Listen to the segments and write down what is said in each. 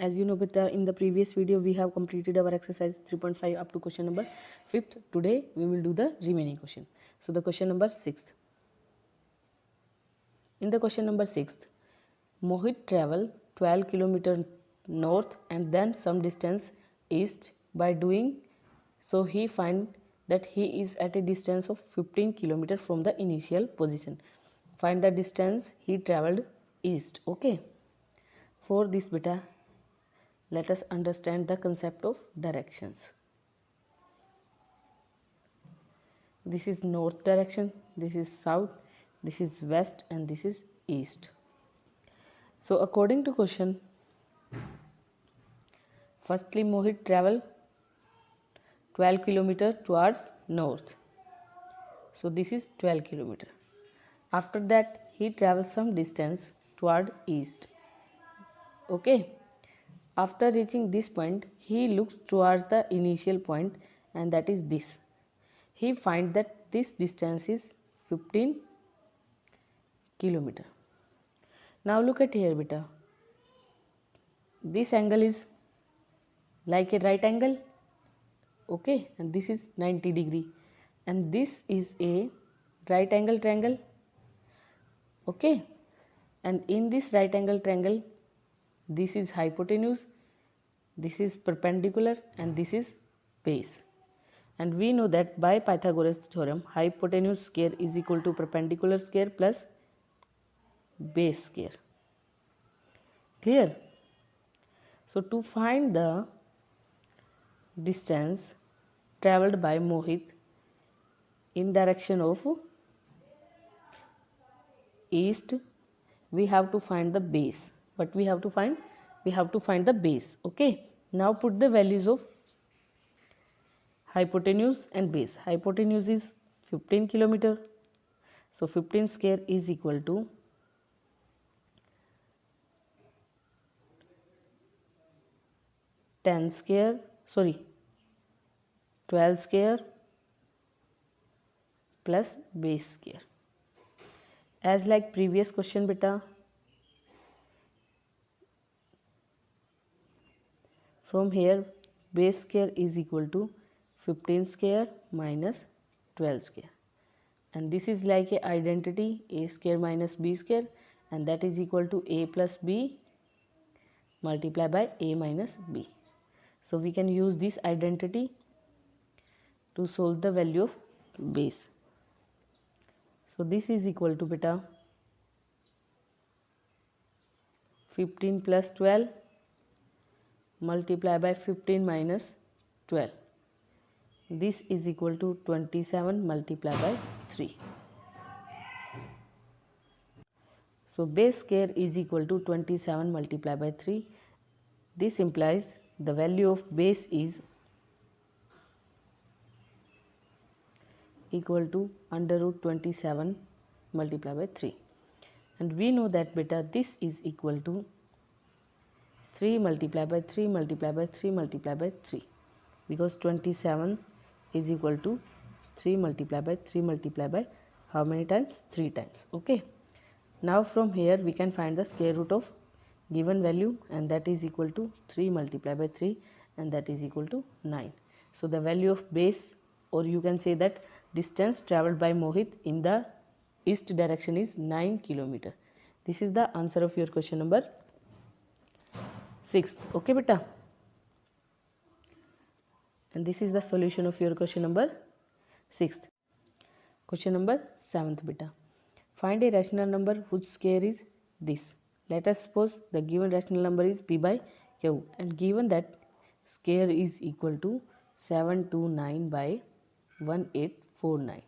As you know, but in the previous video we have completed our exercise 3.5 up to question number 5th. Today we will do the remaining question. So the question number 6th. In the question number 6th, Mohit traveled 12 kilometers north and then some distance east. By doing so, he find that he is at a distance of 15 kilometers from the initial position. Find the distance he traveled east. Okay. For this beta, let us understand the concept of directions. This is north direction, this is south, this is west, and this is east. So according to question, firstly Mohit traveled 12 kilometers towards north. So this is 12 kilometers. After that he travels some distance toward east. Okay. After reaching this point, he looks towards the initial point, and that is this. He finds that this distance is 15 kilometers. Now look at here beta. This angle is like a right angle. Okay, and this is 90 degree, and this is a right angle triangle. Okay, and in this right angle triangle, this is hypotenuse, this is perpendicular, and this is base. And we know that by Pythagoras theorem, hypotenuse square is equal to perpendicular square plus base square. Clear? So to find the distance travelled by Mohit in direction of east, we have to find the base. What we have to find? We have to find the base. Okay. Now put the values of hypotenuse and base. Hypotenuse is 15 kilometer. So 15 square is equal to 10 square, 12 square plus base square. As like previous question beta, from here base square is equal to 15 square minus 12 square, and this is like a identity a square minus b square, and that is equal to a plus b multiplied by a minus b. So we can use this identity to solve the value of base. So this is equal to beta 15 plus 12 multiplied by 15 minus 12. This is equal to 27 multiplied by 3. So base square is equal to 27 multiplied by 3. This implies the value of base is equal to under root 27 multiplied by 3. And we know that beta this is equal to 3 multiplied by 3 multiplied by 3 multiplied by 3, because 27 is equal to 3 multiplied by 3 multiplied by how many times? 3 times. Okay. Now from here we can find the square root of given value, and that is equal to 3 multiplied by 3, and that is equal to 9. So the value of base, or you can say that distance travelled by Mohit in the east direction is 9 kilometer. This is the answer of your question number 6th. Okay beta, and this is the solution of your question number 6th. Question number 7th beta. Find a rational number whose square is this. Let us suppose the given rational number is p by q, and given that square is equal to 729 by 1849.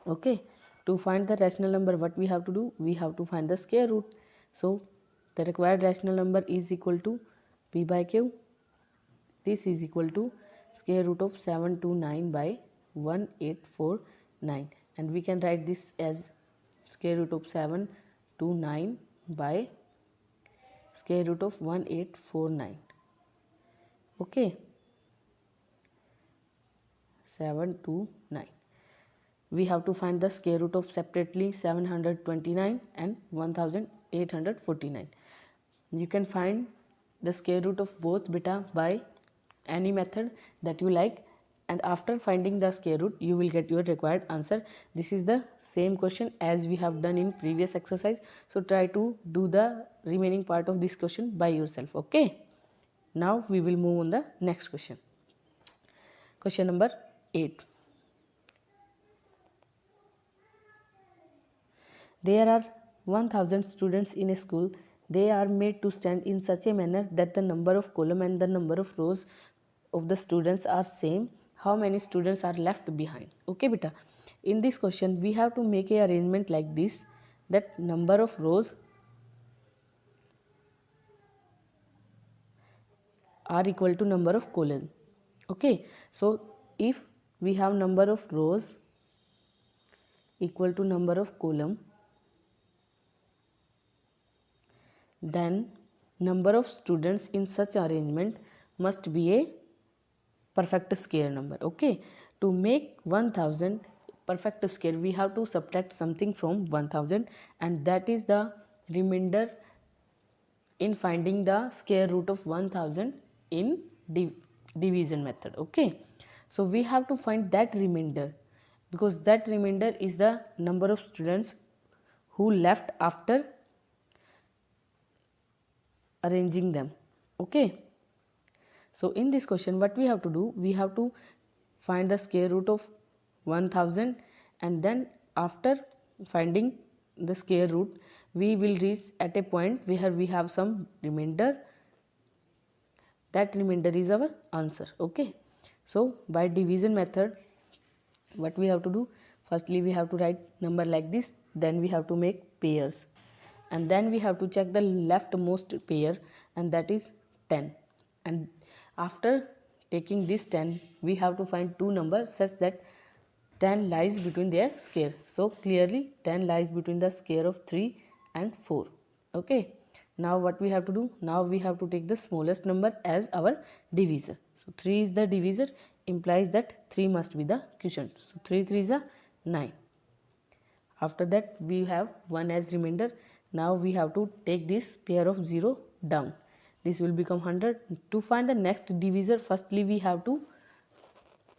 Okay. To find the rational number, what we have to do? We have to find the square root. So the required rational number is equal to p by q. This is equal to square root of 729 by 1849, and we can write this as square root of 729 by square root of 1849. Okay, 729. We have to find the square root of separately 729 and 1849. You can find the square root of both beta by any method that you like, and after finding the square root you will get your required answer. This is the same question as we have done in previous exercise, so try to do the remaining part of this question by yourself. Okay, now we will move on the next question. Question number 8. There are 1000 students in a school. They are made to stand in such a manner that the number of columns and the number of rows of the students are same. How many students are left behind? Okay beta, in this question we have to make a arrangement like this, that number of rows are equal to number of columns. Okay, so if we have number of rows equal to number of column, then number of students in such arrangement must be a perfect square number. Okay, to make 1000 perfect square we have to subtract something from 1000, and that is the remainder in finding the square root of 1000 in division method. Okay, so we have to find that remainder, because that remainder is the number of students who left after arranging them. Okay, so in this question what we have to do, we have to find the square root of 1000, and then after finding the square root we will reach at a point where we have some remainder. That remainder is our answer. Okay, so by division method what we have to do, firstly we have to write number like this, then we have to make pairs, and then we have to check the leftmost pair, and that is 10, and after taking this 10 we have to find two numbers such that 10 lies between their square. So clearly 10 lies between the square of 3 and 4. Okay, now what we have to do, now we have to take the smallest number as our divisor. So 3 is the divisor, implies that 3 must be the quotient. So 3 3 is a 9. After that we have 1 as remainder. Now we have to take this pair of 0 down. This will become 100. To find the next divisor, firstly we have to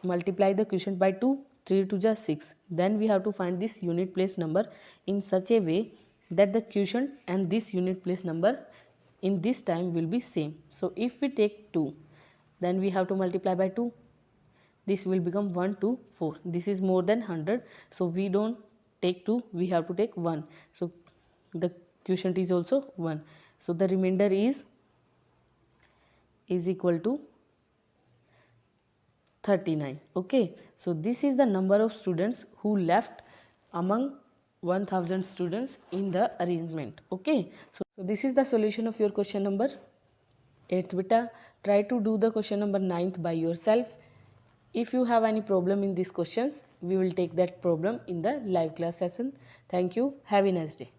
multiply the quotient by 2. 3 to just 6. Then we have to find this unit place number in such a way that the quotient and this unit place number in this time will be same. So if we take 2, then we have to multiply by 2. This will become 1 to 4. This is more than 100. So we don't take 2, we have to take 1. So the quotient is also 1. So the remainder is equal to 39. Okay, so this is the number of students who left among 1000 students in the arrangement. Okay, so this is the solution of your question number 8th beta. Try to do the question number 9th by yourself. If you have any problem in these questions, we will take that problem in the live class session. Thank you. Have a nice day.